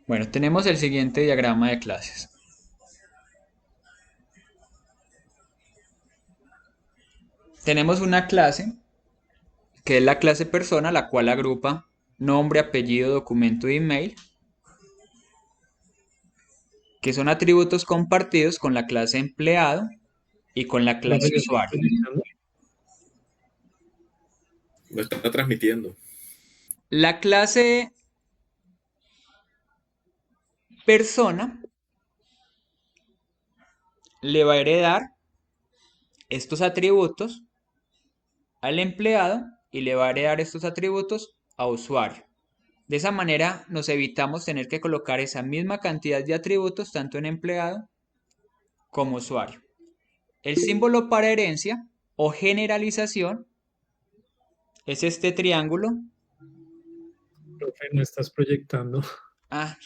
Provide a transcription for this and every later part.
Bueno, tenemos el siguiente diagrama de clases. Tenemos una clase, que es la clase persona, la cual agrupa nombre, apellido, documento y email, que son atributos compartidos con la clase empleado y con la Profe, clase yo estoy usuario. conectando. No está transmitiendo. La clase persona le va a heredar estos atributos al empleado y le va a heredar estos atributos a usuario. De esa manera nos evitamos tener que colocar esa misma cantidad de atributos tanto en empleado como usuario. El símbolo para herencia o generalización es este triángulo. Profe, no estás proyectando. Ah,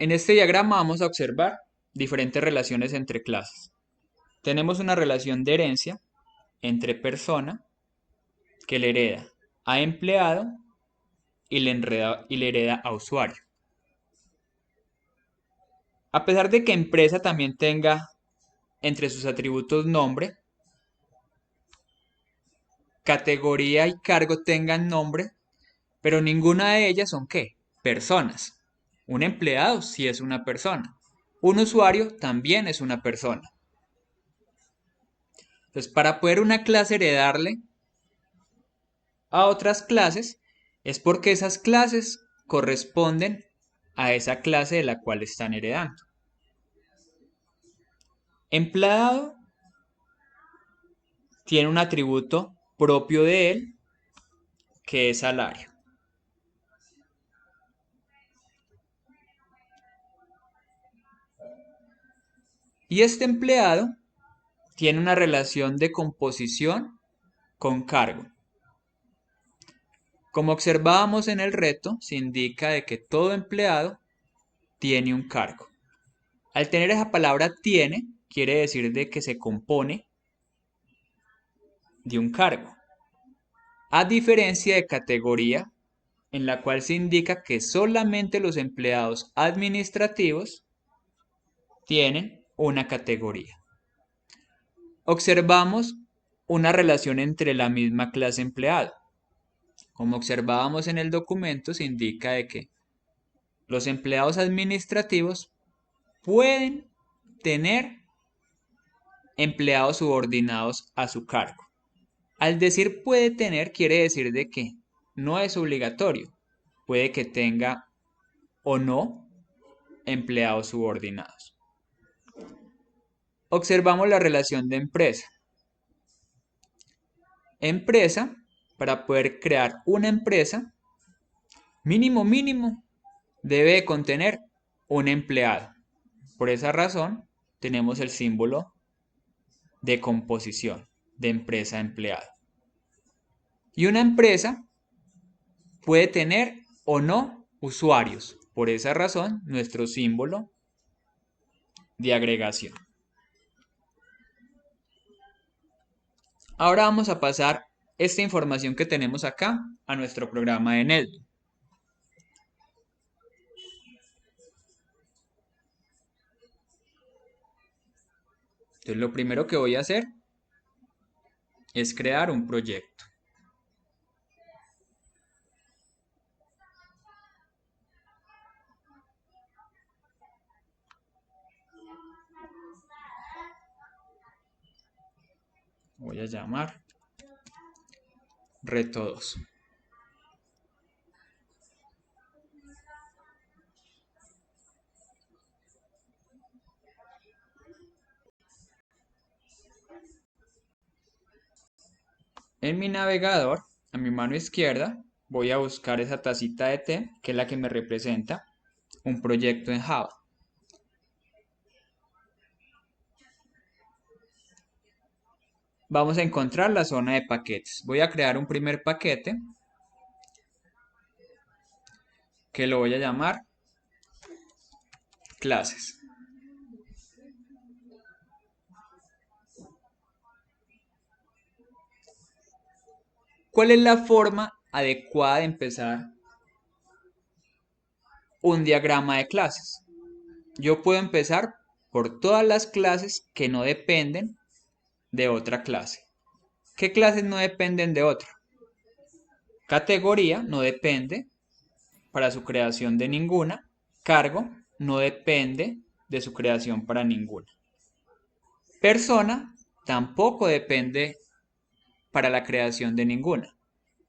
en este diagrama vamos a observar diferentes relaciones entre clases. Tenemos una relación de herencia entre persona que le hereda a empleado y le hereda a usuario. A pesar de que empresa también tenga entre sus atributos nombre, categoría y cargo tengan nombre, pero ninguna de ellas son ¿qué? Personas. Un empleado sí es una persona. Un usuario también es una persona. Entonces, para poder una clase heredarle a otras clases, es porque esas clases corresponden a esa clase de la cual están heredando. Empleado tiene un atributo propio de él, que es salario. Y este empleado tiene una relación de composición con cargo. Como observábamos en el reto, se indica de que todo empleado tiene un cargo. Al tener esa palabra tiene, quiere decir de que se compone de un cargo. A diferencia de categoría, en la cual se indica que solamente los empleados administrativos tienen una categoría. Observamos una relación entre la misma clase empleado. Como observábamos en el documento, se indica de que los empleados administrativos pueden tener empleados subordinados a su cargo. Al decir puede tener, quiere decir de que no es obligatorio. Puede que tenga o no empleados subordinados. Observamos la relación de empresa. Empresa, para poder crear una empresa, mínimo, debe contener un empleado. Por esa razón, tenemos el símbolo de composición de empresa-empleado. Y una empresa puede tener o no usuarios. Por esa razón, nuestro símbolo de agregación. Ahora vamos a pasar esta información que tenemos acá a nuestro programa de Netbook. Entonces, lo primero que voy a hacer es crear un proyecto. Voy a llamar Reto 2. En mi navegador, a mi mano izquierda, voy a buscar esa tacita de té, que es la que me representa un proyecto en Java. Vamos a encontrar la zona de paquetes. Voy a crear un primer paquete, que lo voy a llamar clases. ¿Cuál es la forma adecuada de empezar un diagrama de clases? Yo puedo empezar por todas las clases que no dependen de otra clase. ¿Qué clases no dependen de otra? Categoría no depende para su creación de ninguna. Cargo no depende de su creación para ninguna. Persona tampoco depende para la creación de ninguna.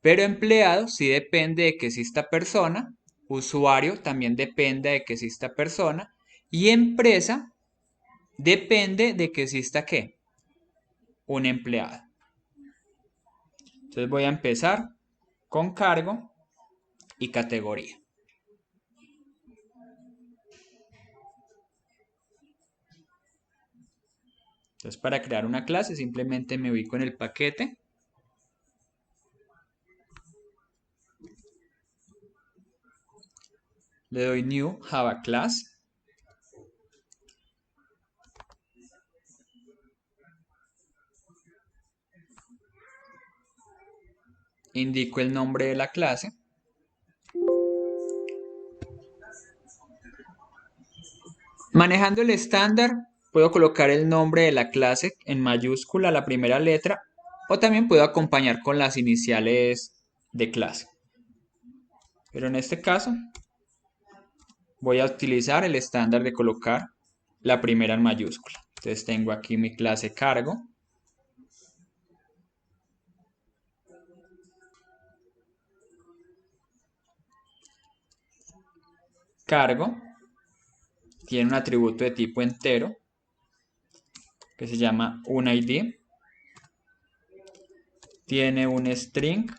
Pero empleado sí depende de que exista persona. Usuario también depende de que exista persona. Y empresa depende de que exista ¿qué? Un empleado. Entonces voy a empezar con cargo y categoría. Entonces para crear una clase simplemente me ubico en el paquete. Le doy New Java Class. Indico el nombre de la clase. Manejando el estándar, puedo colocar el nombre de la clase en mayúscula, la primera letra, o también puedo acompañar con las iniciales de clase. Pero en este caso, voy a utilizar el estándar de colocar la primera en mayúscula. Entonces tengo aquí mi clase cargo. Cargo tiene un atributo de tipo entero que se llama unID. Tiene un string.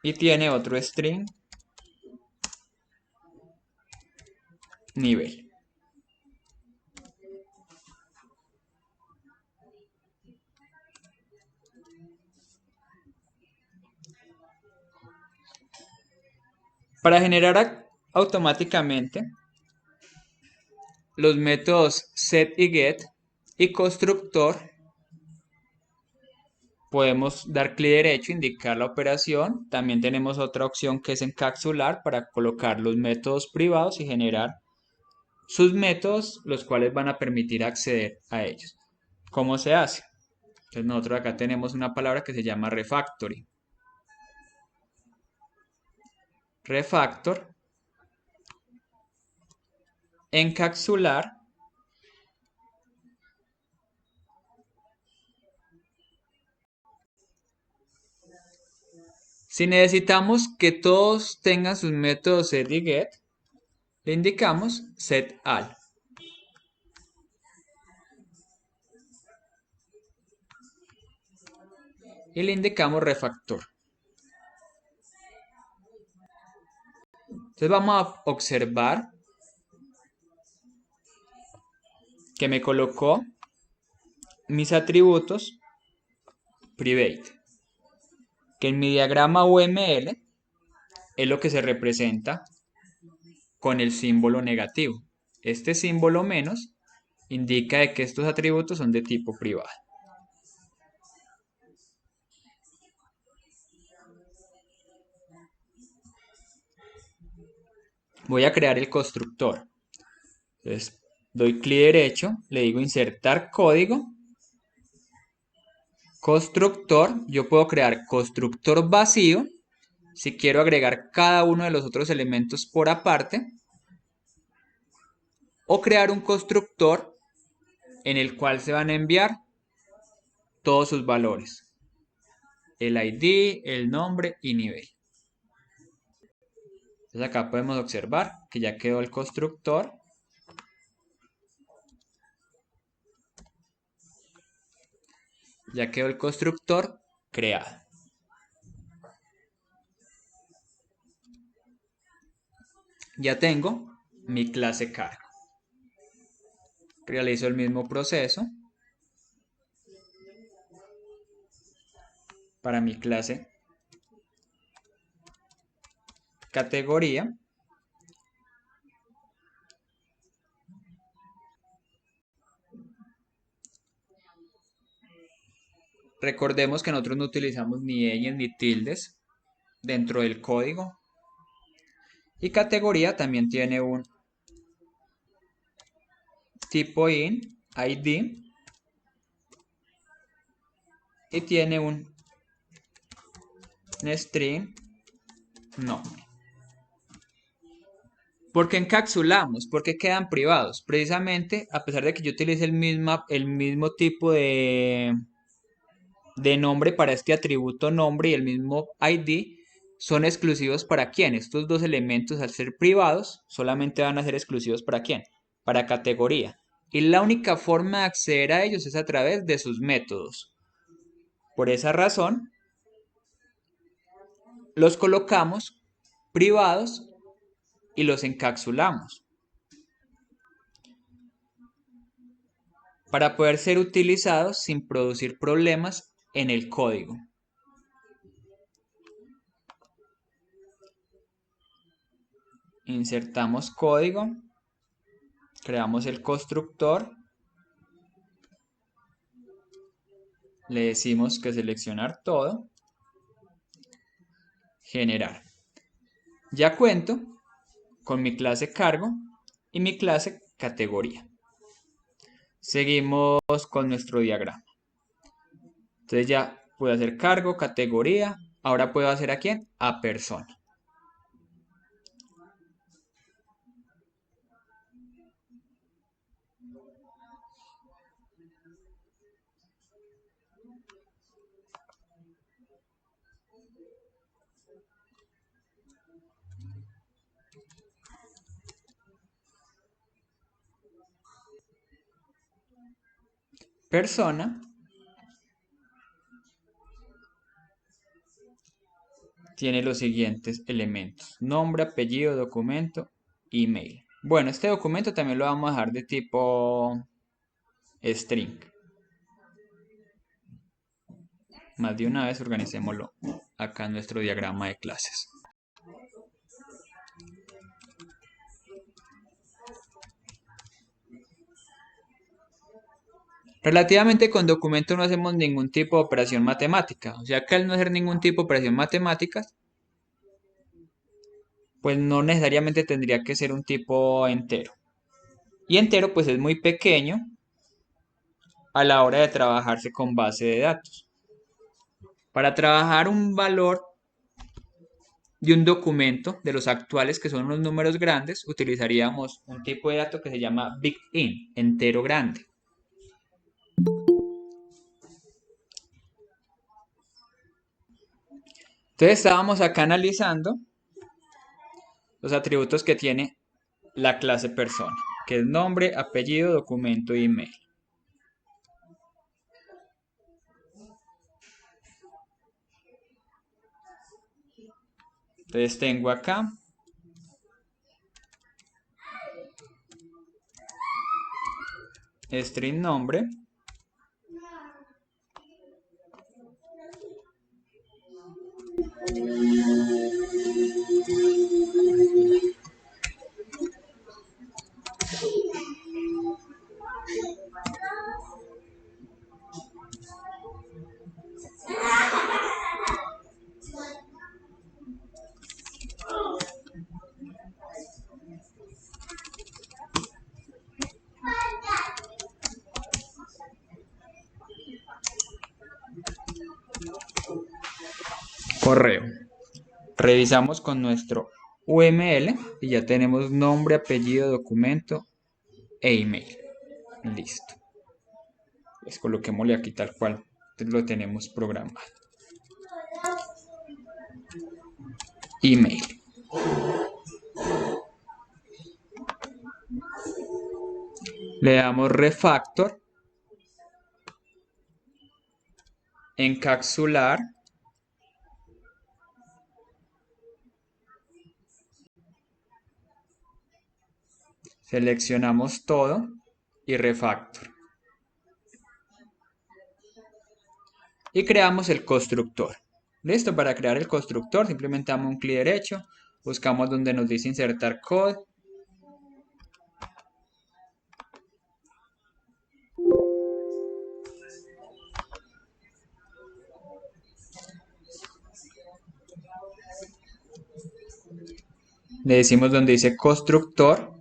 Y tiene otro string nivel. Para generar automáticamente los métodos set y get y constructor, podemos dar clic derecho, indicar la operación. También tenemos otra opción que es encapsular para colocar los métodos privados y generar sus métodos, los cuales van a permitir acceder a ellos. ¿Cómo se hace? Entonces nosotros acá tenemos una palabra que se llama refactory. Refactor, encapsular, si necesitamos que todos tengan sus métodos set y get, le indicamos set all. Y le indicamos refactor. Entonces vamos a observar que me colocó mis atributos private, que en mi diagrama UML es lo que se representa con el símbolo negativo. Este símbolo menos indica de que estos atributos son de tipo privado. Voy a crear el constructor. Entonces doy clic derecho, le digo insertar código. Constructor, yo puedo crear constructor vacío si quiero agregar cada uno de los otros elementos por aparte, o crear un constructor en el cual se van a enviar todos sus valores, el ID, el nombre y nivel. Entonces acá podemos observar que ya quedó el constructor. Ya quedó el constructor creado. Ya tengo mi clase cargo. Realizo el mismo proceso para mi clase categoría. Recordemos que nosotros no utilizamos ni ñes ni tildes dentro del código. Y categoría también tiene un tipo ID, y tiene un string nombre. ¿Por qué encapsulamos? ¿Por qué quedan privados? Precisamente, a pesar de que yo utilice el mismo tipo de nombre para este atributo nombre y el mismo ID, son exclusivos para quién. Estos dos elementos, al ser privados, solamente van a ser exclusivos para quién, para categoría. Y la única forma de acceder a ellos es a través de sus métodos. Por esa razón, los colocamos privados y los encapsulamos para poder ser utilizados sin producir problemas en el código. Insertamos código, creamos el constructor, le decimos que seleccionar todo, generar. Ya cuento con mi clase cargo y mi clase categoría. Seguimos con nuestro diagrama. Entonces ya puedo hacer cargo, categoría. Ahora puedo hacer ¿a quién? A persona. Persona tiene los siguientes elementos: nombre, apellido, documento, email. Bueno, este documento también lo vamos a dejar de tipo string. Más de una vez organicémoslo acá en nuestro diagrama de clases. Relativamente con documento no hacemos ningún tipo de operación matemática. O sea que al no hacer ningún tipo de operación matemática, pues no necesariamente tendría que ser un tipo entero. Y entero pues es muy pequeño a la hora de trabajarse con base de datos. Para trabajar un valor de un documento de los actuales, que son los números grandes, utilizaríamos un tipo de dato que se llama big int, entero grande. Entonces estábamos acá analizando los atributos que tiene la clase persona, que es nombre, apellido, documento y email. Entonces tengo acá string nombre, correo. Revisamos con nuestro UML y ya tenemos nombre, apellido, documento e email. Listo. Pues coloquémosle aquí tal cual lo tenemos programado. Email. Le damos refactor, encapsular, seleccionamos todo y refactor. Y creamos el constructor. Listo, para crear el constructor simplemente damos un clic derecho, buscamos donde nos dice insertar code. Le decimos donde dice constructor.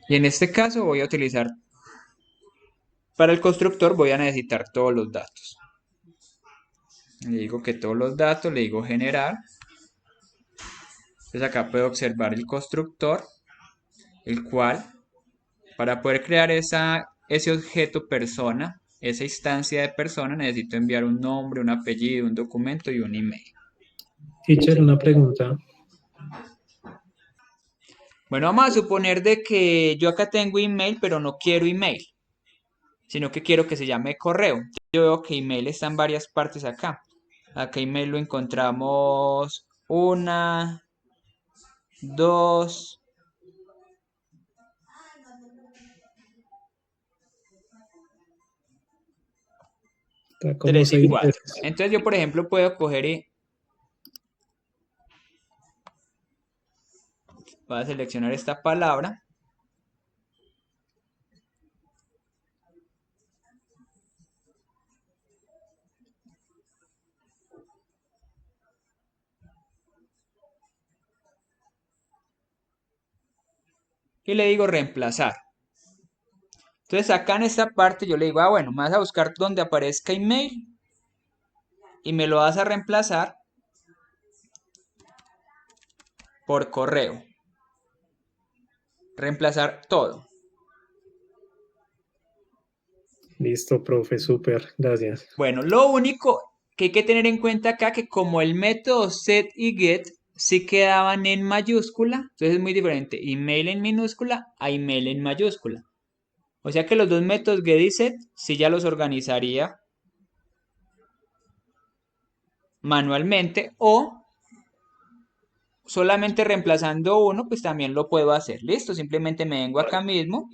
Y en este caso voy a utilizar, para el constructor voy a necesitar todos los datos. Le digo que todos los datos, le digo generar. Entonces acá puedo observar el constructor, el cual, para poder crear ese objeto persona, esa instancia de persona, necesito enviar un nombre, un apellido, un documento y un email. Teacher, una pregunta. Bueno, vamos a suponer de que yo acá tengo email, pero no quiero email, sino que quiero que se llame correo. Yo veo que email está en varias partes acá. Acá email lo encontramos 1, 2, Está como 3 y 6 4. veces. Entonces yo, por ejemplo, puedo coger y voy a seleccionar esta palabra. Y le digo reemplazar. Entonces acá en esta parte yo le digo, bueno, me vas a buscar donde aparezca email y me lo vas a reemplazar por correo. Reemplazar todo. Listo, profe, súper, gracias. Bueno, lo único que hay que tener en cuenta acá que como el método set y get sí quedaban en mayúscula, entonces es muy diferente email en minúscula a email en mayúscula. O sea que los dos métodos get y set sí ya los organizaría manualmente o solamente reemplazando uno, pues también lo puedo hacer. Listo, simplemente me vengo acá mismo,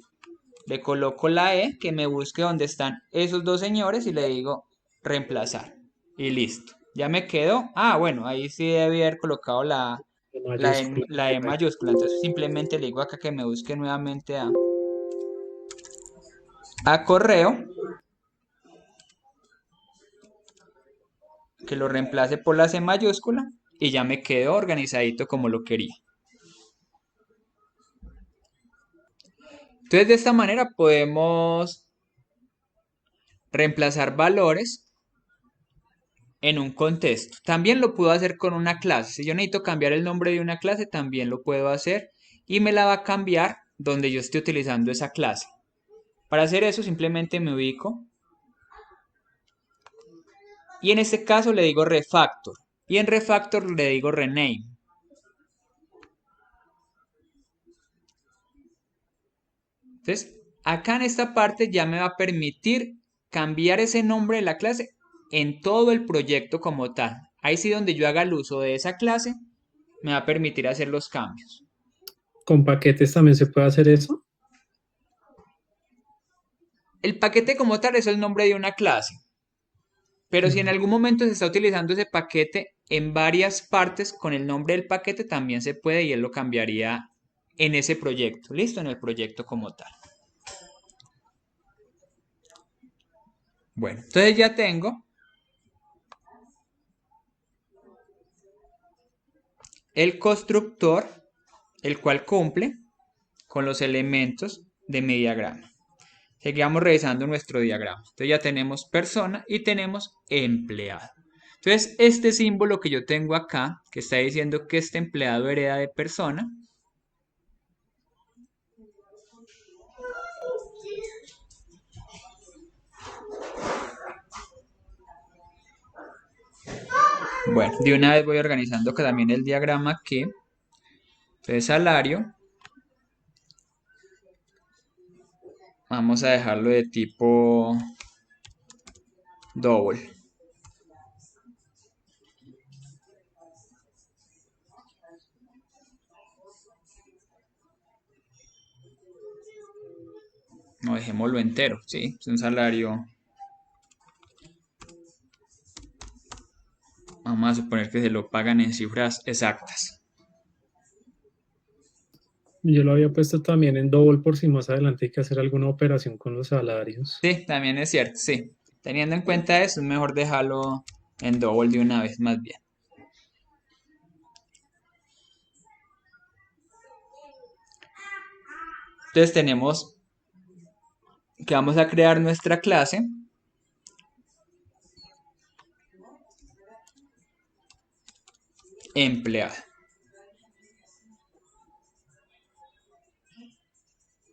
le coloco la E, que me busque donde están esos dos señores y le digo reemplazar. Y listo. Ya me quedó. Ah, bueno, ahí sí debe haber colocado Mayúscula. la E mayúscula. Entonces simplemente le digo acá que me busque nuevamente a correo, que lo reemplace por la C mayúscula y ya me quedó organizadito como lo quería. Entonces de esta manera podemos reemplazar valores en un contexto. También lo puedo hacer con una clase. Si yo necesito cambiar el nombre de una clase, también lo puedo hacer y me la va a cambiar donde yo esté utilizando esa clase. Para hacer eso simplemente me ubico y en este caso le digo refactor y en refactor le digo rename. Entonces, acá en esta parte ya me va a permitir cambiar ese nombre de la clase en todo el proyecto como tal. Ahí sí donde yo haga el uso de esa clase, me va a permitir hacer los cambios. ¿Con paquetes también se puede hacer eso? El paquete como tal es el nombre de una clase. Pero si en algún momento se está utilizando ese paquete en varias partes con el nombre del paquete, también se puede y él lo cambiaría en ese proyecto. ¿Listo? En el proyecto como tal. Bueno, entonces ya tengo el constructor, el cual cumple con los elementos de mi diagrama. Seguimos revisando nuestro diagrama. Entonces ya tenemos persona y tenemos empleado. Entonces este símbolo que yo tengo acá, que está diciendo que este empleado hereda de persona, bueno, de una vez voy organizando que también el diagrama aquí. Entonces salario, vamos a dejarlo de tipo double. No, dejémoslo entero, ¿sí? Es un salario. Vamos a suponer que se lo pagan en cifras exactas. Yo lo había puesto también en double por si más adelante hay que hacer alguna operación con los salarios. Sí, también es cierto, sí. Teniendo en cuenta eso, es mejor dejarlo en double de una vez más bien. Entonces tenemos que vamos a crear nuestra clase empleado.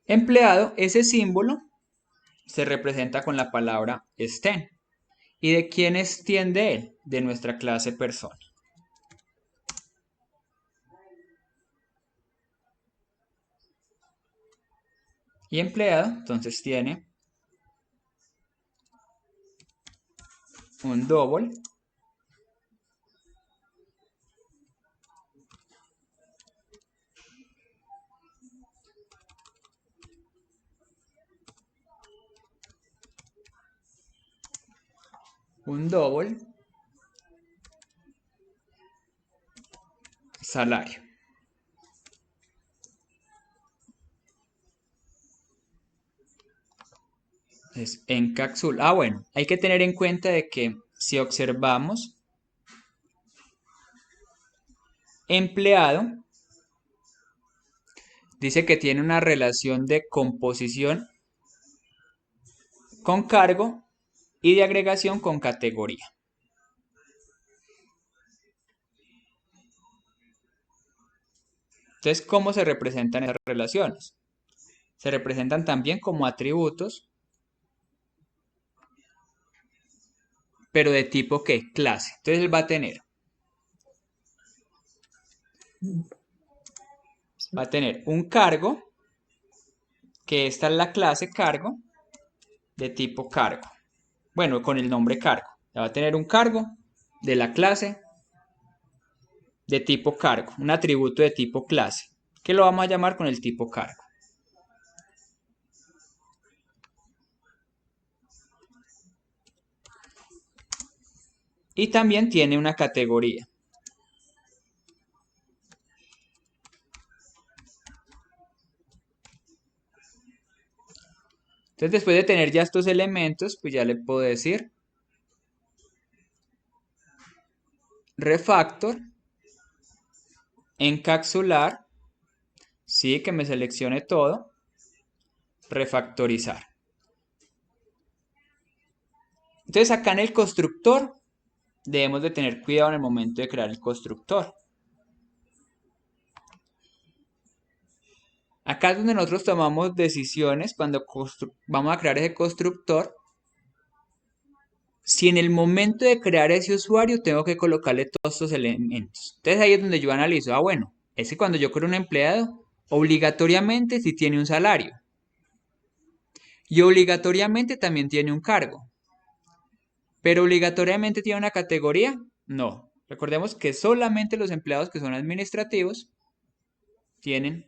Empleado, ese símbolo se representa con la palabra estén. ¿Y de quién extiende él? De nuestra clase persona. Y empleado, entonces tiene un double salario. Es encapsula. Bueno, hay que tener en cuenta de que si observamos empleado, dice que tiene una relación de composición con cargo y de agregación con categoría. Entonces, ¿cómo se representan esas relaciones? Se representan también como atributos, pero de tipo ¿qué? Clase. Entonces él va a tener un cargo, que esta es la clase cargo, de tipo cargo. Bueno, con el nombre cargo. Va a tener un cargo de la clase de tipo cargo, un atributo de tipo clase, que lo vamos a llamar con el tipo cargo. Y también tiene una categoría. Entonces, después de tener ya estos elementos, pues ya le puedo decir refactor, encapsular, sí, que me seleccione todo, refactorizar. Entonces, acá en el constructor, debemos de tener cuidado en el momento de crear el constructor. Acá es donde nosotros tomamos decisiones cuando vamos a crear ese constructor. Si en el momento de crear ese usuario tengo que colocarle todos estos elementos. Entonces ahí es donde yo analizo, bueno, es que cuando yo creo un empleado, obligatoriamente sí tiene un salario. Y obligatoriamente también tiene un cargo. Pero obligatoriamente tiene una categoría, no. Recordemos que solamente los empleados que son administrativos tienen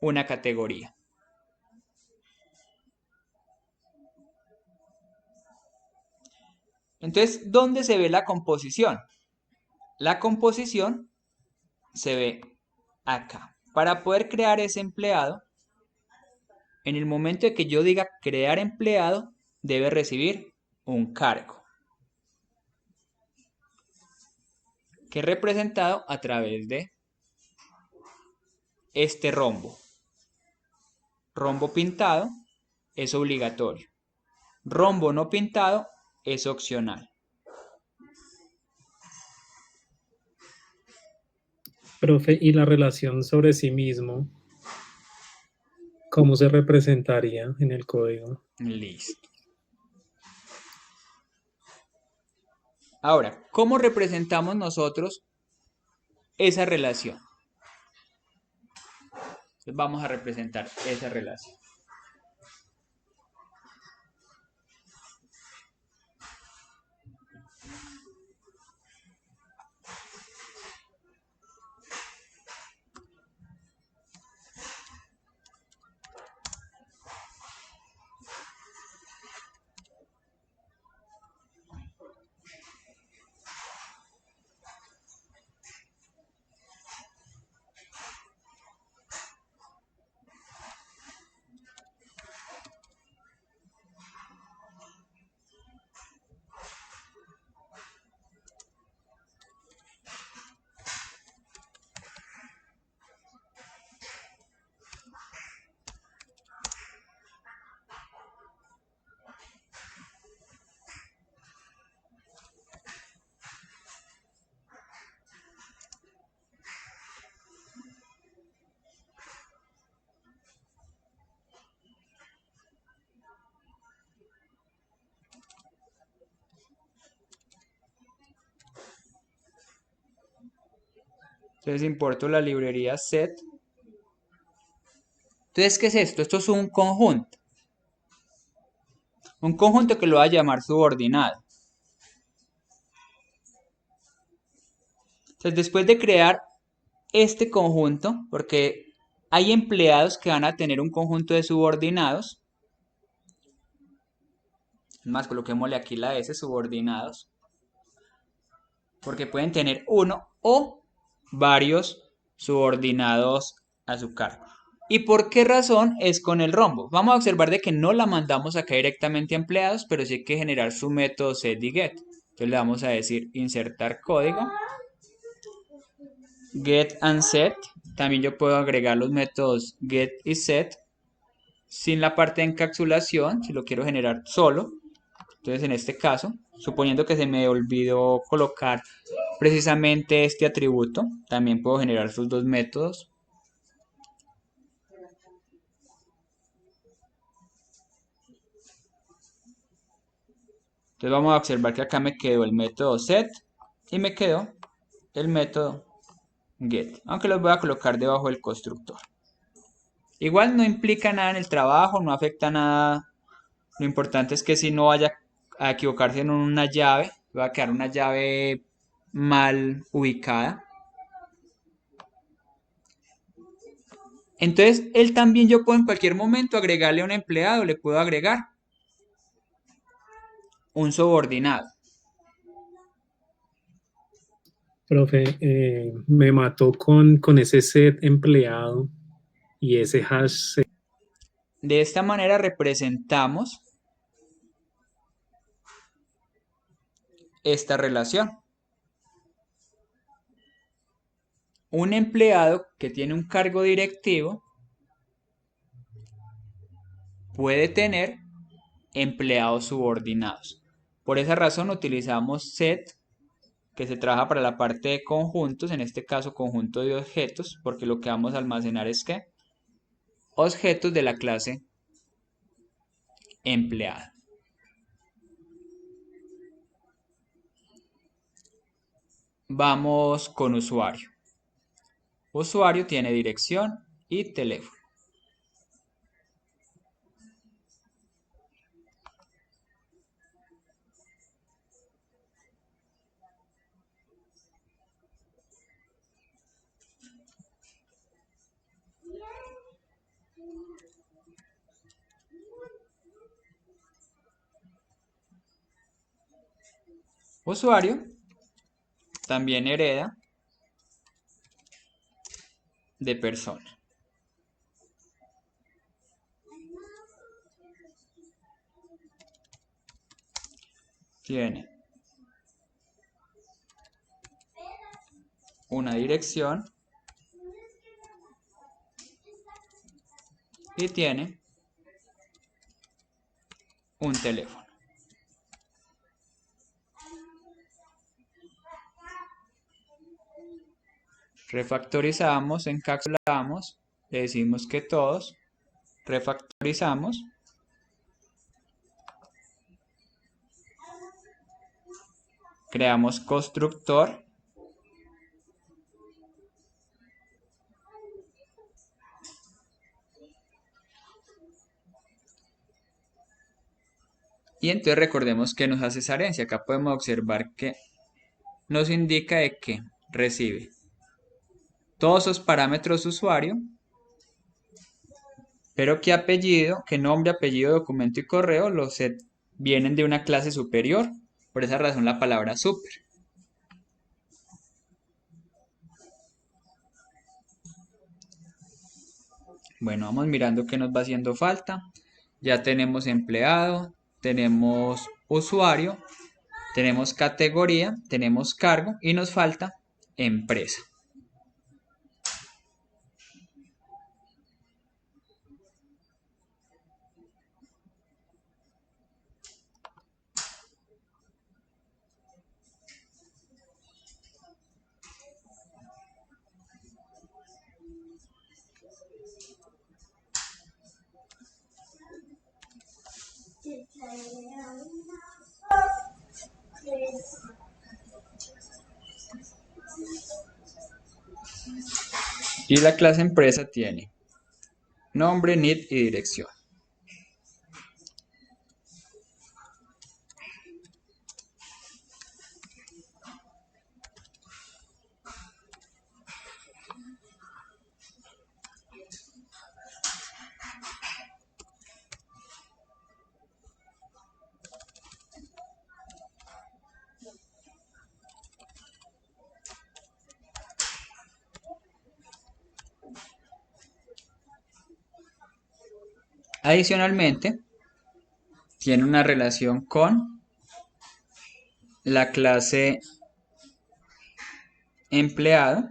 una categoría. Entonces, ¿dónde se ve la composición? La composición se ve acá. Para poder crear ese empleado, en el momento de que yo diga crear empleado, debe recibir un cargo, que es representado a través de este rombo. Rombo pintado es obligatorio. Rombo no pintado es opcional. Profe, ¿y la relación sobre sí mismo, cómo se representaría en el código? Listo. Ahora, ¿cómo representamos nosotros esa relación? Entonces vamos a representar esa relación. Entonces importo la librería set. Entonces, ¿qué es esto? Esto es un conjunto. Un conjunto que lo va a llamar subordinado. Entonces, después de crear este conjunto, porque hay empleados que van a tener un conjunto de subordinados. Es más, coloquémosle aquí la S, subordinados. Porque pueden tener uno o varios subordinados a su cargo. ¿Y por qué razón es con el rombo? Vamos a observar de que no la mandamos acá directamente a empleados, pero sí hay que generar su método set y get. Entonces le vamos a decir insertar código, get and set. También yo puedo agregar los métodos get y set sin la parte de encapsulación, si lo quiero generar solo. Entonces en este caso, suponiendo que se me olvidó colocar precisamente este atributo, también puedo generar sus dos métodos. Entonces vamos a observar que acá me quedó el método set y me quedó el método get, aunque los voy a colocar debajo del constructor. Igual no implica nada en el trabajo, no afecta nada. Lo importante es que si no vaya a equivocarse en una llave, va a quedar una llave mal ubicada. Entonces, él también yo puedo en cualquier momento agregarle a un empleado, le puedo agregar un subordinado. Profe, me mató con ese set empleado y ese hash set. De esta manera representamos esta relación. Un empleado que tiene un cargo directivo puede tener empleados subordinados. Por esa razón utilizamos set, que se trabaja para la parte de conjuntos, en este caso conjunto de objetos, porque lo que vamos a almacenar es que objetos de la clase empleado. Vamos con usuario. Usuario tiene dirección y teléfono. Usuario también hereda de persona. Tiene una dirección y tiene un teléfono. Refactorizamos, encapsulamos, le decimos que todos, refactorizamos, creamos constructor, y entonces recordemos que nos hace esa herencia. Acá podemos observar que nos indica de que recibe todos sus parámetros usuario, pero que apellido, que nombre, apellido, documento y correo los vienen de una clase superior. Por esa razón la palabra super. Bueno, vamos mirando qué nos va haciendo falta. Ya tenemos empleado, tenemos usuario, tenemos categoría, tenemos cargo y nos falta empresa. Y la clase empresa tiene nombre, NID y dirección. Adicionalmente, tiene una relación con la clase empleado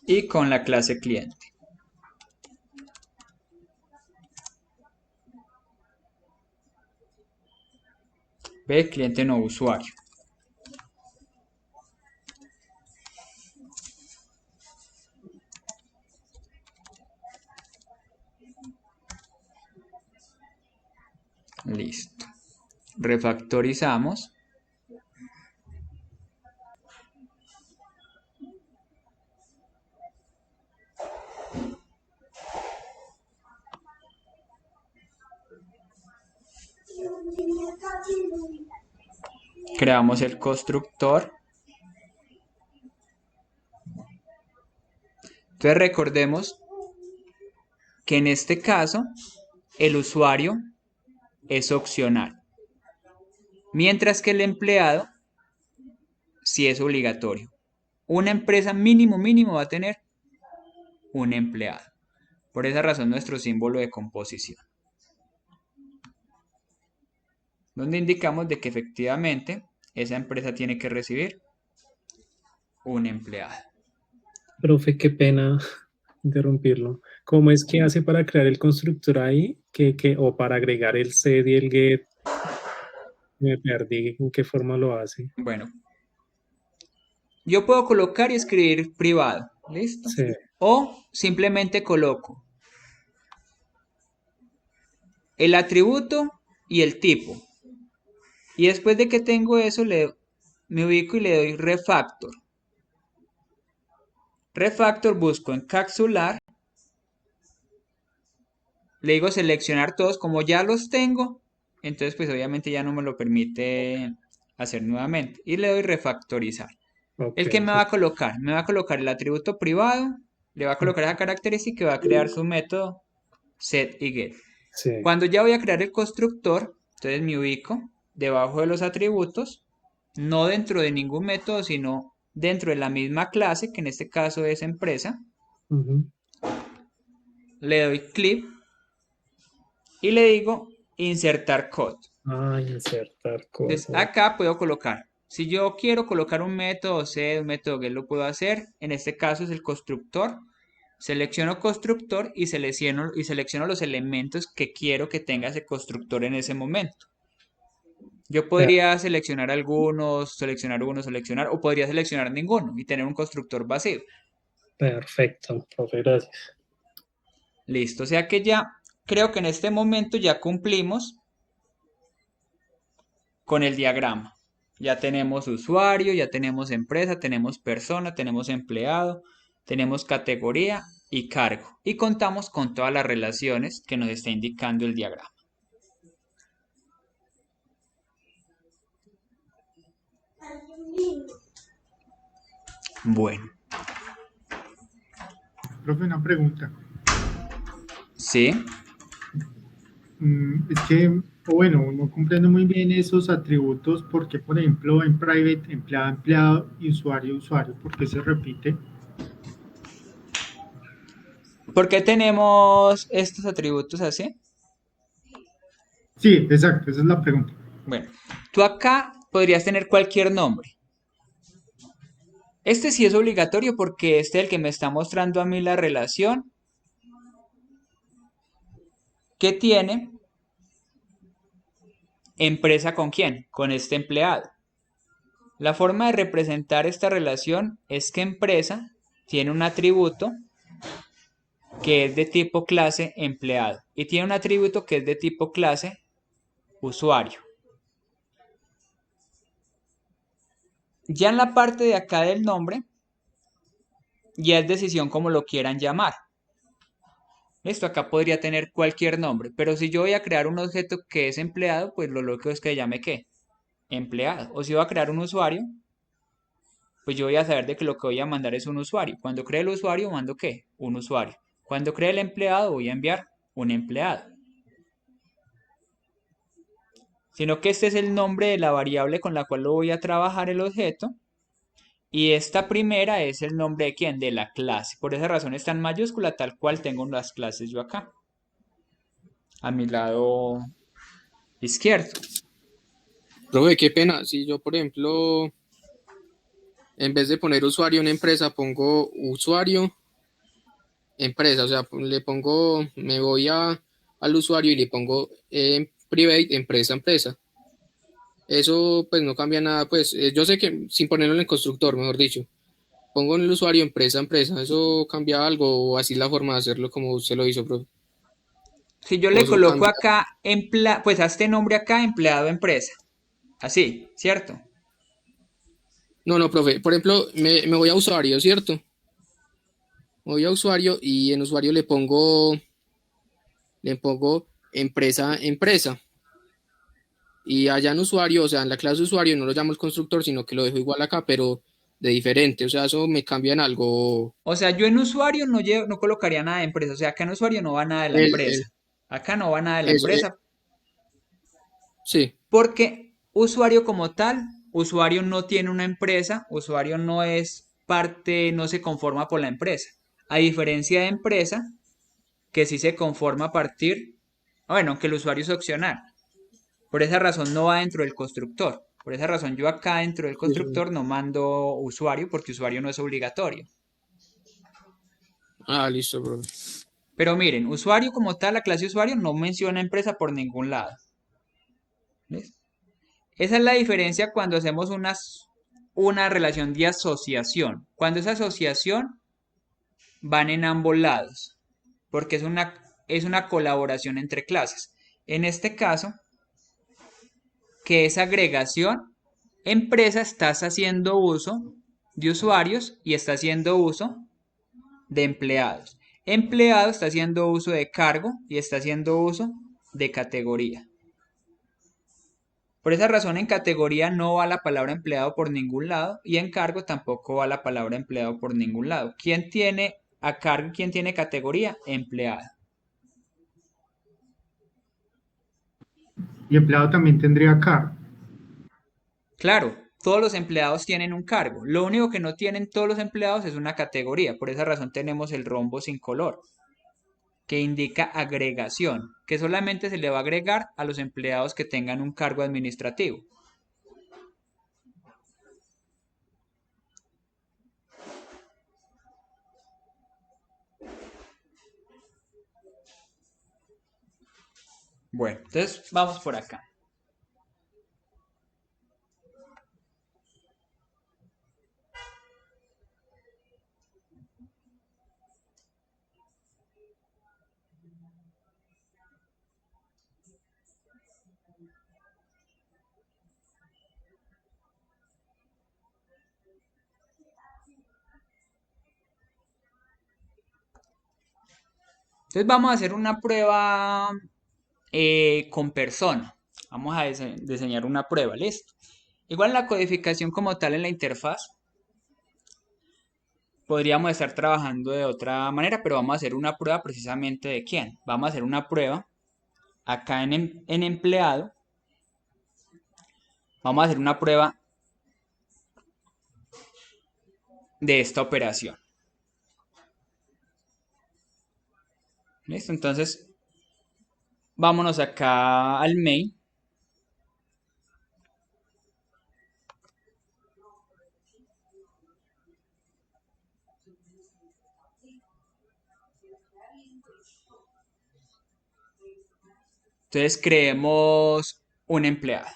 y con la clase cliente. Ve, cliente no usuario. Listo. Refactorizamos. Creamos el constructor. Entonces recordemos que en este caso el usuario es opcional, mientras que el empleado sí es obligatorio. Una empresa mínimo va a tener un empleado. Por esa razón nuestro símbolo de composición, donde indicamos de que efectivamente esa empresa tiene que recibir un empleado. Profe, qué pena interrumpirlo. ¿Cómo es que hace para crear el constructor ahí? O para agregar el sed y el get. Me perdí. ¿En qué forma lo hace? Bueno, yo puedo colocar y escribir privado, ¿listo? Sí. O simplemente coloco el atributo y el tipo. Y después de que tengo eso, me ubico y le doy refactor. Refactor busco encapsular. Le digo seleccionar todos, como ya los tengo, entonces pues obviamente ya no me lo permite hacer nuevamente. Y le doy refactorizar. Ok. ¿El que me va a colocar? Me va a colocar el atributo privado, le va a colocar esa característica y va a crear su método set y get. Sí. Cuando ya voy a crear el constructor, entonces me ubico debajo de los atributos, no dentro de ningún método, sino dentro de la misma clase, que en este caso es empresa. Ujú. Le doy clic y le digo insertar code. Insertar Entonces código. acá puedo colocar, si yo quiero colocar un método set, un método get, lo puedo hacer. En este caso es el constructor. Selecciono constructor y selecciono los elementos que quiero que tenga ese constructor en ese momento. Yo podría seleccionar algunos, seleccionar, o podría seleccionar ninguno y tener un constructor vacío. Perfecto, profe, gracias. Listo, o sea que ya creo que en este momento ya cumplimos con el diagrama. Ya tenemos usuario, ya tenemos empresa, tenemos persona, tenemos empleado, tenemos categoría y cargo. Y contamos con todas las relaciones que nos está indicando el diagrama. Bueno, Profe, una pregunta. sí. Es que, o bueno, no comprendo muy bien esos atributos, porque, por ejemplo, en private, empleado, empleado y usuario, usuario, ¿por qué se repite? ¿Por qué tenemos estos atributos así? Sí, exacto, esa es la pregunta. Bueno, tú acá podrías tener cualquier nombre. Este sí es obligatorio porque este es el que me está mostrando a mí la relación que tiene empresa con quién, con este empleado. La forma de representar esta relación es que empresa tiene un atributo que es de tipo clase empleado y tiene un atributo que es de tipo clase usuario. Ya en la parte de acá del nombre, ya es decisión como lo quieran llamar. Esto acá podría tener cualquier nombre, pero si yo voy a crear un objeto que es empleado, pues lo lógico es que llame ¿qué? Empleado. O si voy a crear un usuario, pues yo voy a saber de que lo que voy a mandar es un usuario. Cuando cree el usuario, mando ¿qué? Un usuario. Cuando cree el empleado, voy a enviar un empleado. Sino que este es el nombre de la variable con la cual lo voy a trabajar el objeto. Y esta primera es el nombre de quién, de la clase. Por esa razón está en mayúscula, tal cual tengo las clases yo acá, a mi lado izquierdo. Profe, qué pena. Si yo, por ejemplo, en vez de poner usuario en empresa, pongo usuario empresa, o sea, le pongo, me voy al usuario y le pongo private empresa empresa. Eso pues no cambia nada, pues yo sé que sin ponerlo en el constructor, mejor dicho, pongo en el usuario empresa empresa, ¿eso cambia algo o así la forma de hacerlo como usted lo hizo, profe? Si yo O le eso coloco cambia. acá, pues a este nombre acá, empleado empresa. Así, ¿cierto? No, no, profe, por ejemplo, me voy a usuario, ¿cierto? Me voy a usuario y en usuario le pongo empresa empresa. Y allá en usuario, o sea, en la clase de usuario no lo llamo el constructor, sino que lo dejo igual acá, pero de diferente. O sea, eso me cambia en algo. O sea, yo en usuario no colocaría nada de empresa. O sea, acá en usuario no va nada de la empresa. El, Acá no va nada de la eso, empresa. sí. Porque usuario como tal, usuario no tiene una empresa. Usuario no es parte, no se conforma por la empresa. A diferencia de empresa, que sí se conforma a partir, bueno, que el usuario es opcional. Por esa razón no va dentro del constructor. Por esa razón yo acá dentro del Sí. constructor no mando usuario porque usuario no es obligatorio. Ah, listo, profe. Pero miren, usuario como tal, la clase usuario no menciona empresa por ningún lado. ¿Ves? Esa es la diferencia cuando hacemos una relación de asociación. Cuando esa asociación van en ambos lados, porque es una colaboración entre clases. En este caso, que es agregación, empresa estás haciendo uso de usuarios y está haciendo uso de empleados. Empleado está haciendo uso de cargo y está haciendo uso de categoría. Por esa razón en categoría no va la palabra empleado por ningún lado y en cargo tampoco va la palabra empleado por ningún lado. ¿Quién tiene a cargo y quién tiene categoría? Empleado. Y empleado también tendría cargo. Claro, todos los empleados tienen un cargo. Lo único que no tienen todos los empleados es una categoría. Por esa razón tenemos el rombo sin color, que indica agregación, que solamente se le va a agregar a los empleados que tengan un cargo administrativo. Bueno, entonces vamos por acá. Entonces vamos a hacer una prueba con persona. Vamos a diseñar una prueba, ¿listo? Igual en la codificación como tal en la interfaz, podríamos estar trabajando de otra manera, pero vamos a hacer una prueba precisamente de quién. Vamos a hacer una prueba acá en empleado. Vamos a hacer una prueba de esta operación. ¿Listo? Entonces, vámonos acá al main. Entonces, creemos un empleado.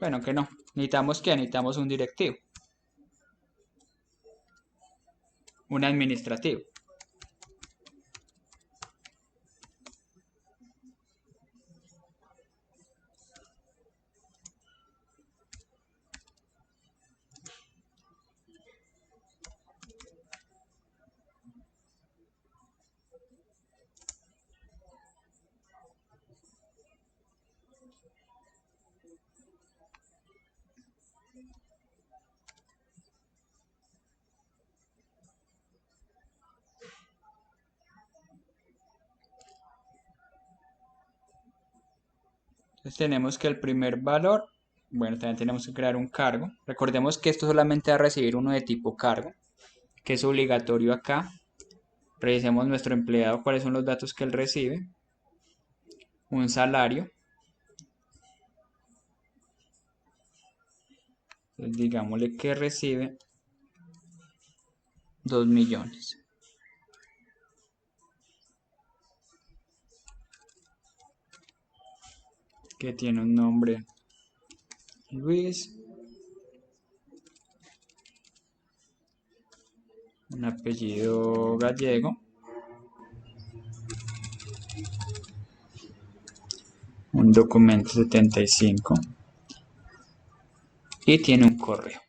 Bueno, que no. ¿Necesitamos qué? Necesitamos un directivo. Un administrativo. Entonces tenemos que el primer valor, bueno, también tenemos que crear un cargo. Recordemos que esto solamente va a recibir uno de tipo cargo, que es obligatorio acá. Revisemos nuestro empleado, cuáles son los datos que él recibe. Un salario. Entonces digámosle que recibe 2 millones. Que tiene un nombre Luis. Un apellido gallego. Un documento 75. Y tiene un correo.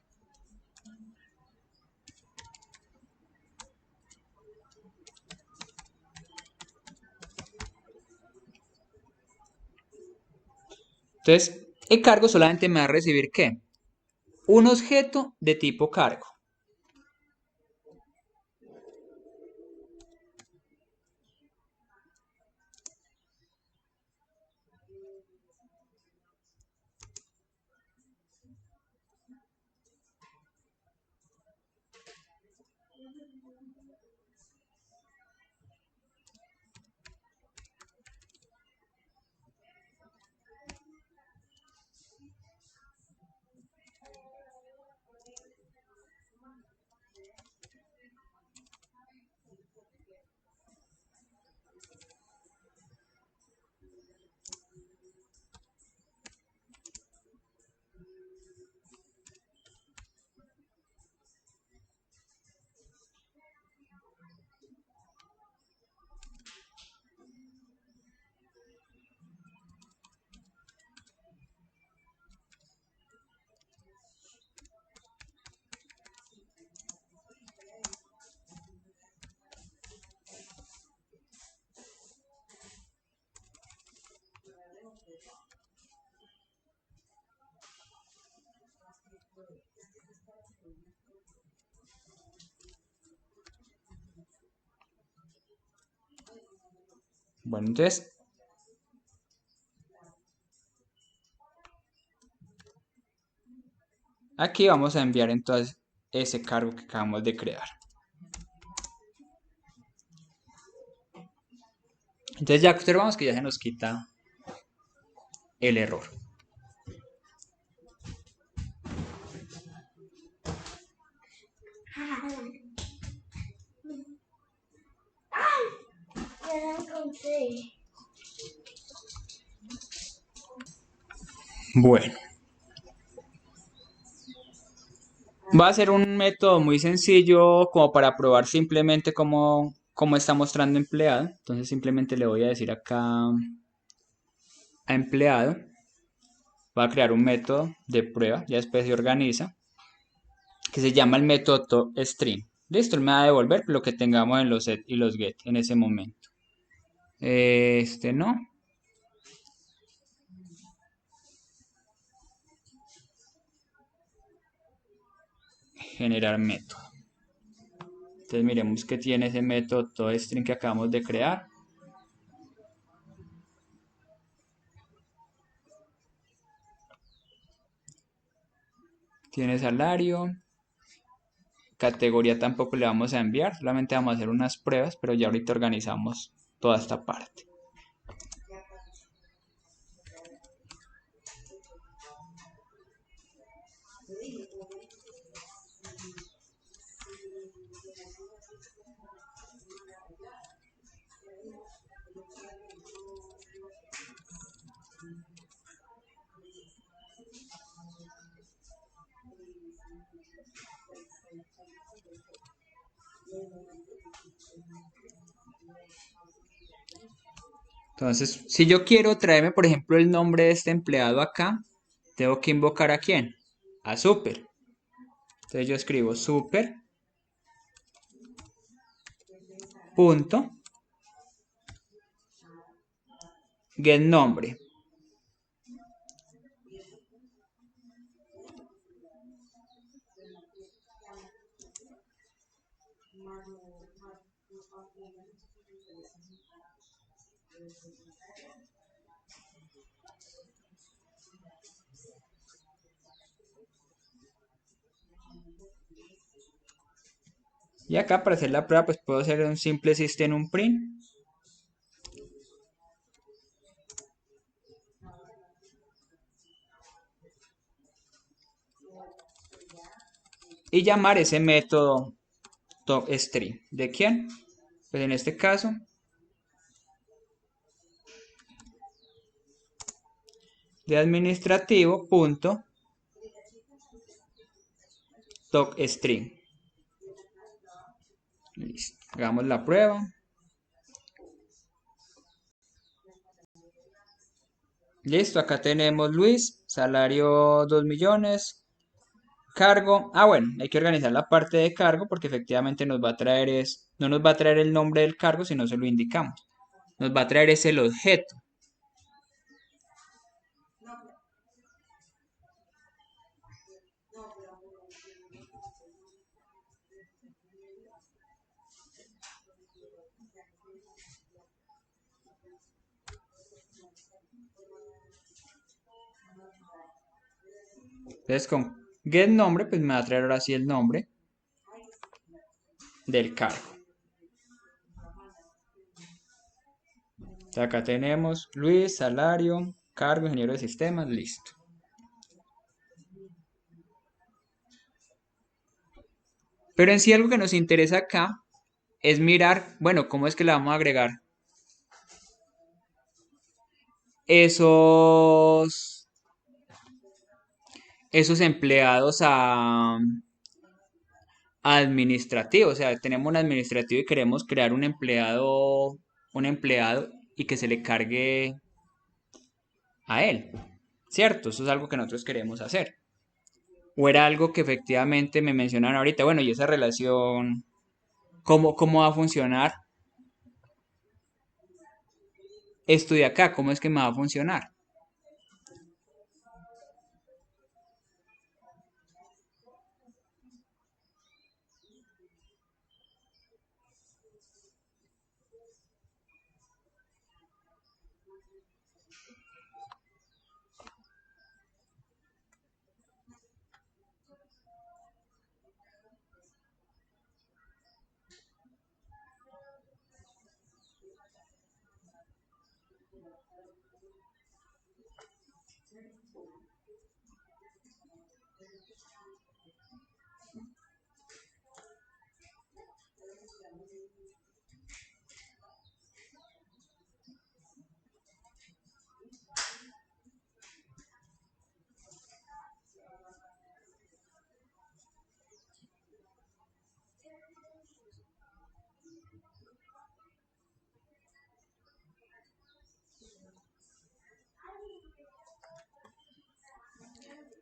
Entonces, el cargo solamente me va a recibir ¿qué? Un objeto de tipo cargo. Bueno, entonces, aquí vamos a enviar entonces ese cargo que acabamos de crear. Entonces ya observamos que ya se nos quita el error. Bueno, va a ser un método muy sencillo como para probar simplemente cómo está mostrando empleado. Entonces simplemente le voy a decir acá a empleado. Va a crear un método de prueba, ya después se organiza, que se llama el método toString. Listo, él me va a devolver lo que tengamos en los set y los get en ese momento. Este no. Generar método. Entonces miremos que tiene ese método toString que acabamos de crear. Tiene salario. Categoría tampoco le vamos a enviar, solamente vamos a hacer unas pruebas, pero ya ahorita organizamos toda esta parte. Entonces, si yo quiero traerme, por ejemplo, el nombre de este empleado acá, tengo que invocar ¿a quién? A super. Entonces yo escribo super punto get nombre. Y acá para hacer la prueba pues puedo hacer un simple system un print. Y llamar ese método toString. ¿De quién? Pues en este caso de administrativo punto toString. Listo. Hagamos la prueba. Listo, acá tenemos Luis, salario 2 millones, cargo. Bueno, hay que organizar la parte de cargo porque efectivamente nos va a traer no nos va a traer el nombre del cargo si no se lo indicamos. Nos va a traer el objeto. Entonces con get nombre pues me va a traer ahora sí el nombre del cargo. Entonces acá tenemos Luis, salario, cargo, ingeniero de sistemas, listo. Pero en sí algo que nos interesa acá es mirar, bueno, cómo es que le vamos a agregar esos empleados a administrativo. O sea, tenemos un administrativo y queremos crear un empleado y que se le cargue a él. ¿Cierto? Eso es algo que nosotros queremos hacer. O era algo que efectivamente me mencionaron ahorita. Bueno, y esa relación, ¿cómo va a funcionar esto de acá? ¿Cómo es que me va a funcionar?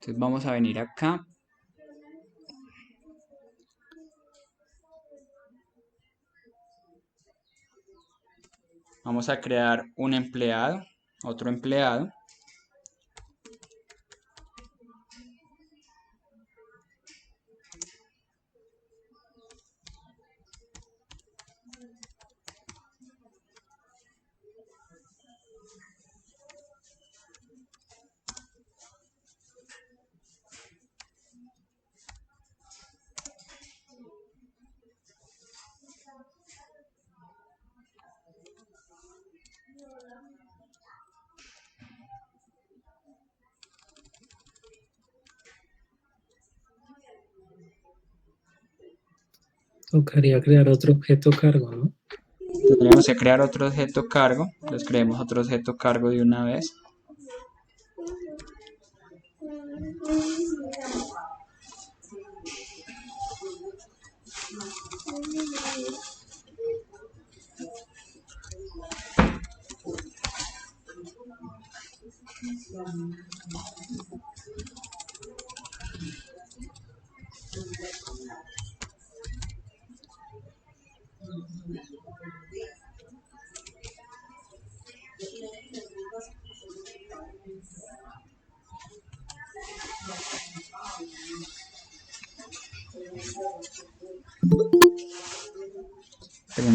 Entonces vamos a venir acá. Vamos a crear un empleado, otro empleado. Tocaría crear otro objeto cargo, ¿no? Tendríamos que crear otro objeto cargo. Entonces creemos otro objeto cargo de una vez.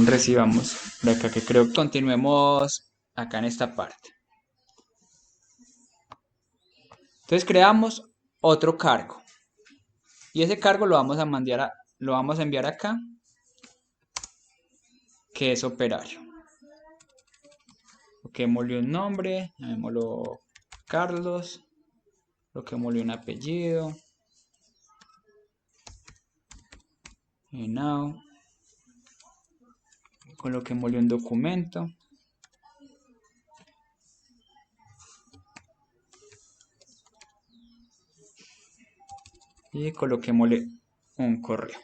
Recibamos de acá que creo que continuemos acá en esta parte. Entonces creamos otro cargo. Y ese cargo lo vamos a enviar acá, que es operario. Coloquémosle un nombre, llamémoslo Carlos, coloquémosle un apellido, now, coloquémosle un documento, y coloquémosle un correo.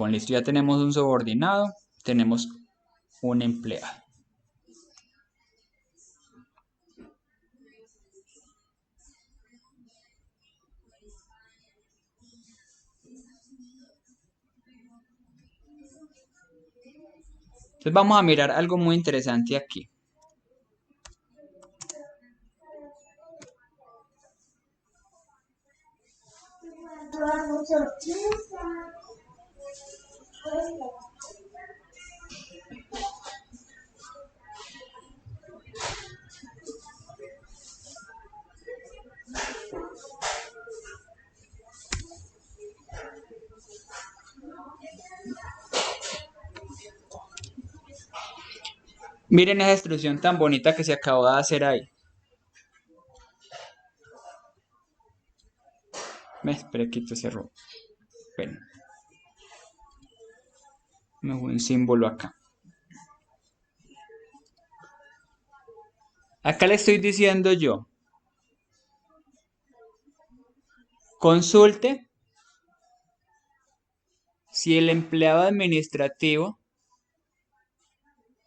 Listo, ya tenemos un subordinado, tenemos un empleado. Entonces vamos a mirar algo muy interesante aquí. Miren esa instrucción tan bonita que se acabó de hacer ahí. Espera, quito ese error. Bueno, me voy un símbolo acá. Acá le estoy diciendo yo, consulte si el empleado administrativo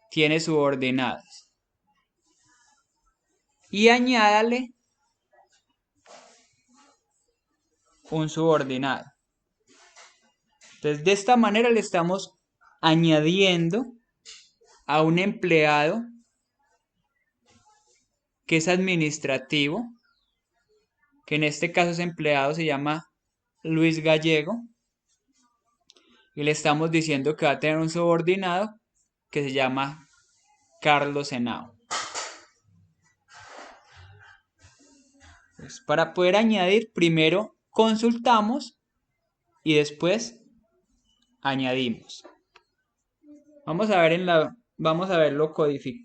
tiene subordinados y añádale un subordinado. Entonces, de esta manera le estamos añadiendo a un empleado que es administrativo, que en este caso ese empleado se llama Luis Gallego, y le estamos diciendo que va a tener un subordinado que se llama Carlos Henao. Pues para poder añadir, primero consultamos y después añadimos. Vamos a ver vamos a verlo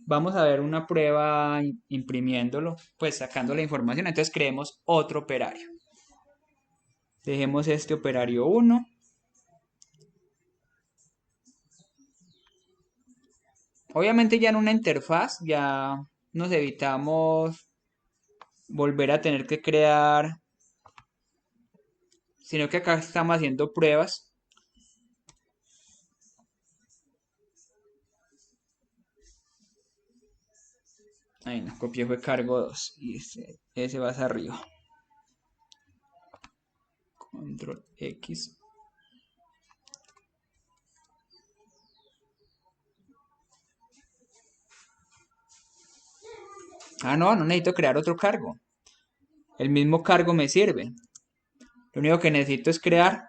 vamos a ver una prueba imprimiéndolo, pues sacando la información. Entonces creemos otro operario. Dejemos este operario 1. Obviamente ya en una interfaz ya nos evitamos volver a tener que crear, sino que acá estamos haciendo pruebas. Ahí no, copié fue cargo 2 y ese va hacia arriba. Control X. No necesito crear otro cargo. El mismo cargo me sirve. Lo único que necesito es crear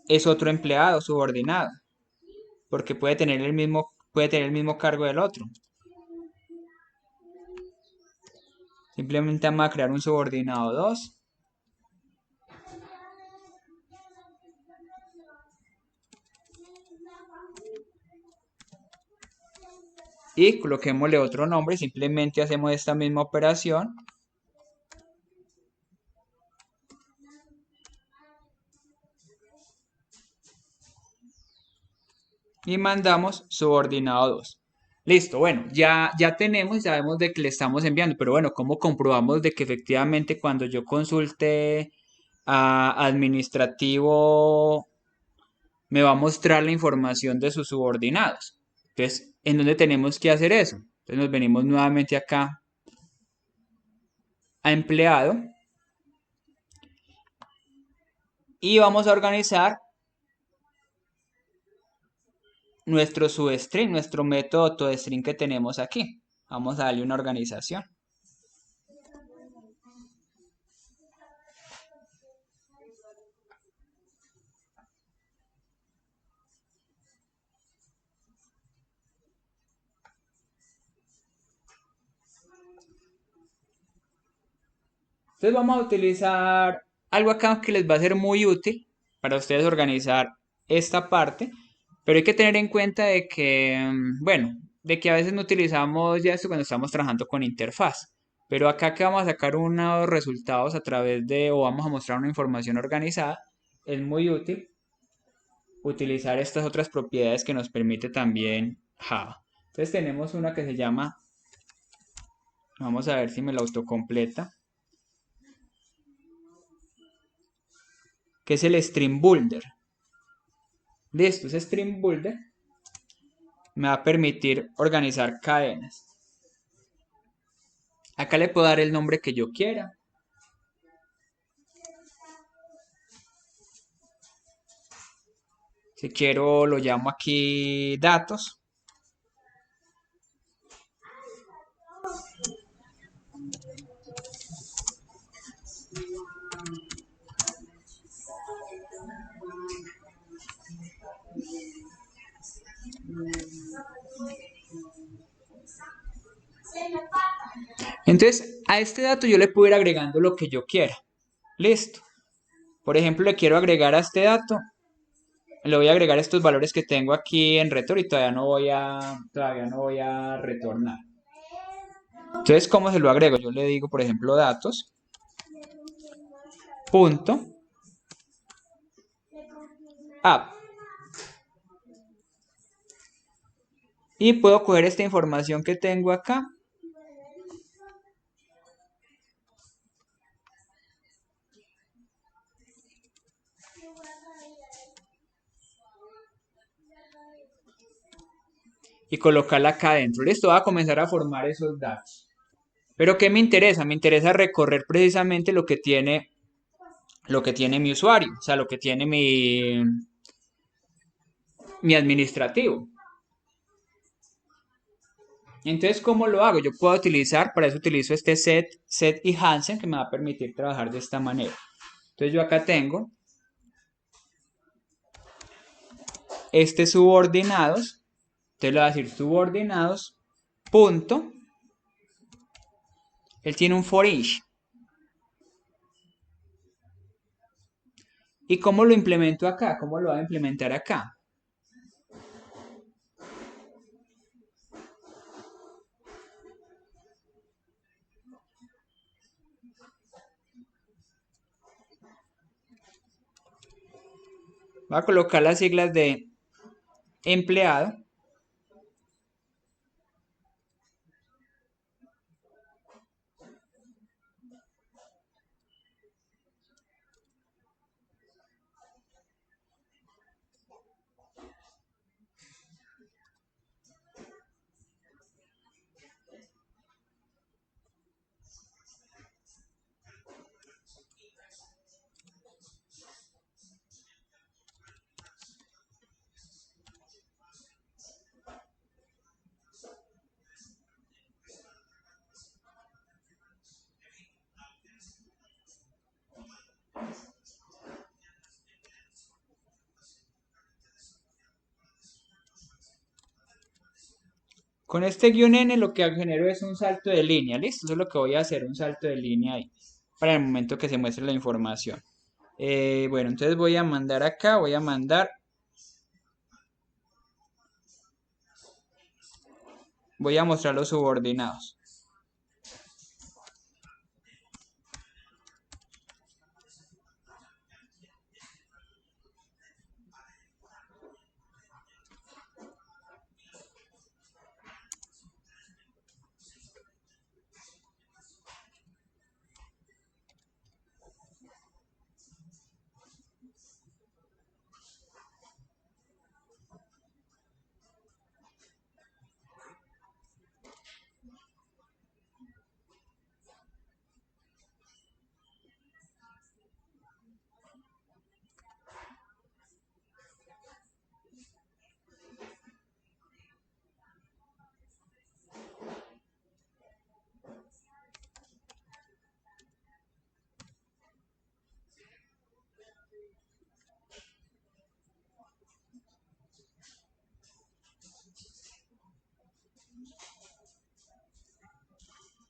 es otro empleado subordinado, porque puede tener el mismo cargo del otro. Simplemente vamos a crear un subordinado 2. Y coloquémosle otro nombre, simplemente hacemos esta misma operación. Y mandamos subordinado 2. Listo, bueno, ya tenemos y sabemos de que le estamos enviando, pero bueno, ¿cómo comprobamos de que efectivamente cuando yo consulte a administrativo me va a mostrar la información de sus subordinados? Entonces, ¿en dónde tenemos que hacer eso? Entonces nos venimos nuevamente acá a empleado Y vamos a organizar nuestro substring, nuestro método toString que tenemos aquí. Vamos a darle una organización. Entonces vamos a utilizar algo acá que les va a ser muy útil para ustedes organizar esta parte, pero hay que tener en cuenta de que, bueno, de que a veces no utilizamos ya esto cuando estamos trabajando con interfaz. Pero acá que vamos a sacar unos resultados a través de, o vamos a mostrar una información organizada, es muy útil utilizar estas otras propiedades que nos permite también Java. Entonces tenemos una que se llama, vamos a ver si me la autocompleta, que es el Stream Builder. Listo, ese Stream Builder me va a permitir organizar cadenas. Acá le puedo dar el nombre que yo quiera. Si quiero lo llamo aquí datos. Entonces, a este dato yo le puedo ir agregando lo que yo quiera. Listo. Por ejemplo, le quiero agregar a este dato, le voy a agregar estos valores que tengo aquí en retorno y todavía no voy a retornar. Entonces, ¿cómo se lo agrego? Yo le digo, por ejemplo, datos, punto, app. Y puedo coger esta información que tengo acá. Y colocarla acá adentro. Listo, voy a comenzar a formar esos datos. Pero ¿qué me interesa? Me interesa recorrer precisamente lo que tiene mi usuario, o sea, lo que tiene mi administrativo. Entonces, ¿cómo lo hago? Yo puedo utilizar, para eso utilizo este set y Hansen, que me va a permitir trabajar de esta manera. Entonces yo acá tengo este subordinados, entonces le voy a decir subordinados, punto, él tiene un for each. ¿Y cómo lo implemento acá? ¿Cómo lo voy a implementar acá? Voy a colocar las siglas de empleado. Con este guión N lo que genero es un salto de línea, ¿listo? Eso es lo que voy a hacer, un salto de línea ahí, para el momento que se muestre la información. Bueno, entonces voy a mandar acá, voy a mostrar los subordinados.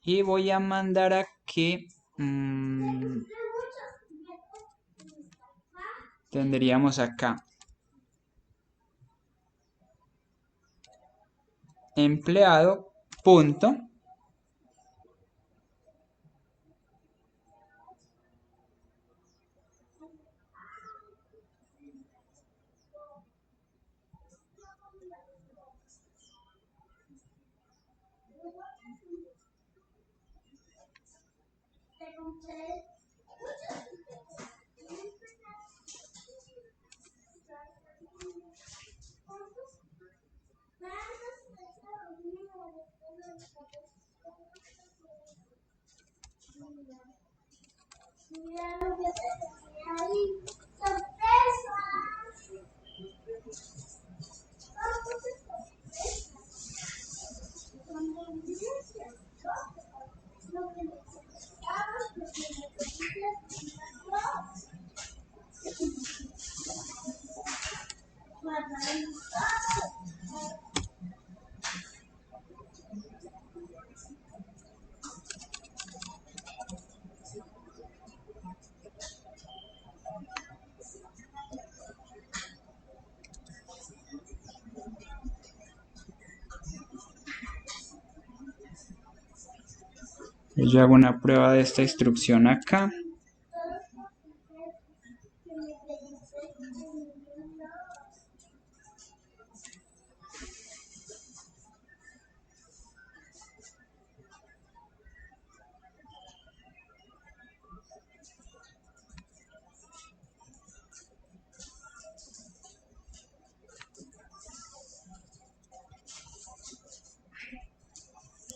Y voy a mandar a que tendríamos acá empleado punto yo hago una prueba de esta instrucción acá.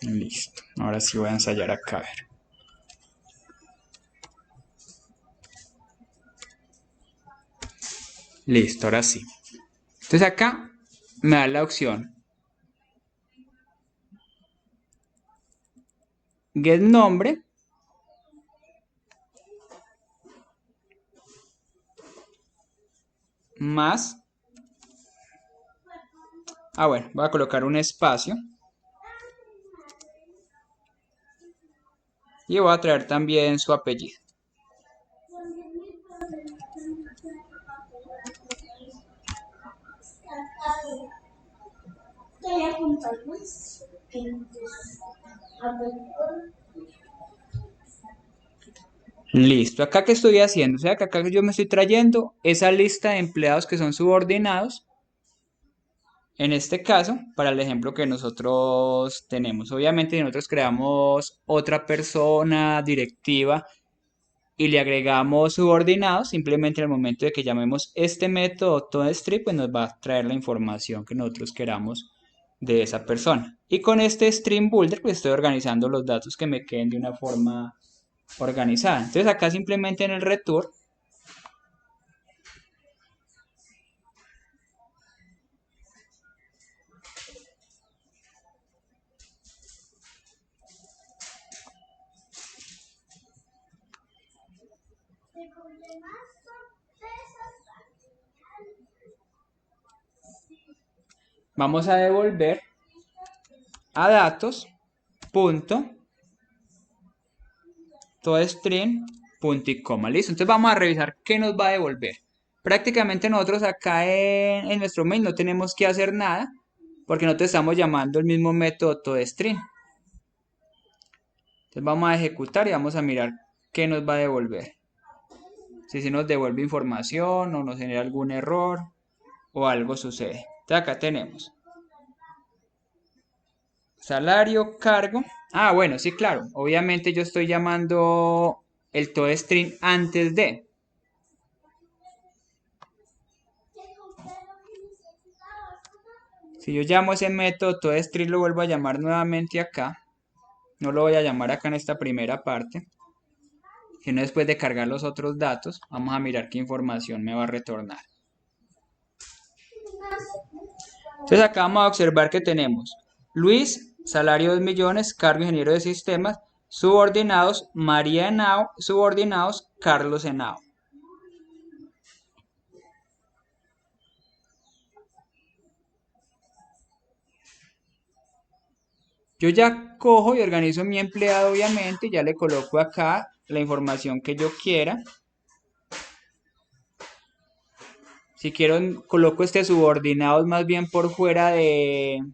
Listo. Ahora sí voy a ensayar acá, a ver. Listo, ahora sí. Entonces acá me da la opción get nombre más. Bueno, voy a colocar un espacio. Y voy a traer también su apellido. Listo. Acá que estoy haciendo, o sea que acá yo me estoy trayendo esa lista de empleados que son subordinados. En este caso, para el ejemplo que nosotros tenemos, obviamente si nosotros creamos otra persona directiva y le agregamos subordinados, simplemente en el momento de que llamemos este método toString, pues nos va a traer la información que nosotros queramos de esa persona. Y con este string builder, pues estoy organizando los datos que me queden de una forma organizada. Entonces acá simplemente en el return vamos a devolver a datos punto toString punto y coma. Listo. Entonces vamos a revisar qué nos va a devolver. Prácticamente nosotros acá en nuestro mail no tenemos que hacer nada porque nosotros estamos llamando el mismo método toString. Entonces vamos a ejecutar y vamos a mirar qué nos va a devolver. Si nos devuelve información o nos genera algún error o algo sucede. Entonces acá tenemos salario, cargo. Bueno, sí, claro. Obviamente yo estoy llamando el toString antes de. Si yo llamo ese método toString, lo vuelvo a llamar nuevamente acá. No lo voy a llamar acá en esta primera parte, sino después de cargar los otros datos. Vamos a mirar qué información me va a retornar. Entonces acá vamos a observar que tenemos Luis, salario 2 millones, cargo ingeniero de sistemas, subordinados María Henao, subordinados Carlos Henao. Yo ya cojo y organizo mi empleado, obviamente, y ya le coloco acá la información que yo quiera. Si quiero, coloco subordinados más bien por fuera del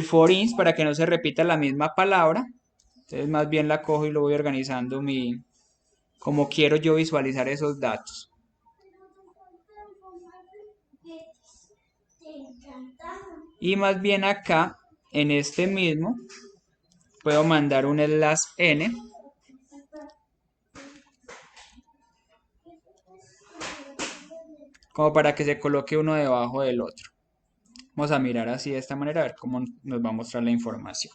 for ins para que no se repita la misma palabra. Entonces más bien la cojo y lo voy organizando como quiero yo visualizar esos datos. Y más bien acá, en este mismo, puedo mandar un enlace n como para que se coloque uno debajo del otro. Vamos a mirar así de esta manera a ver cómo nos va a mostrar la información.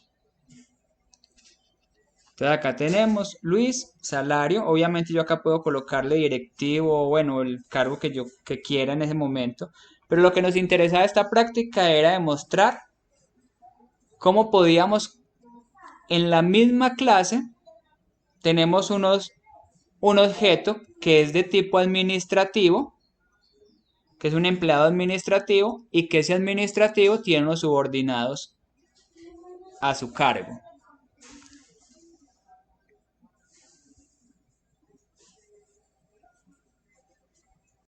Entonces acá tenemos Luis, salario. Obviamente yo acá puedo colocarle directivo, bueno, el cargo que yo quiera en ese momento. Pero lo que nos interesaba de esta práctica era demostrar cómo podíamos en la misma clase tenemos un objeto que es de tipo administrativo, que es un empleado administrativo y que ese administrativo tiene unos subordinados a su cargo.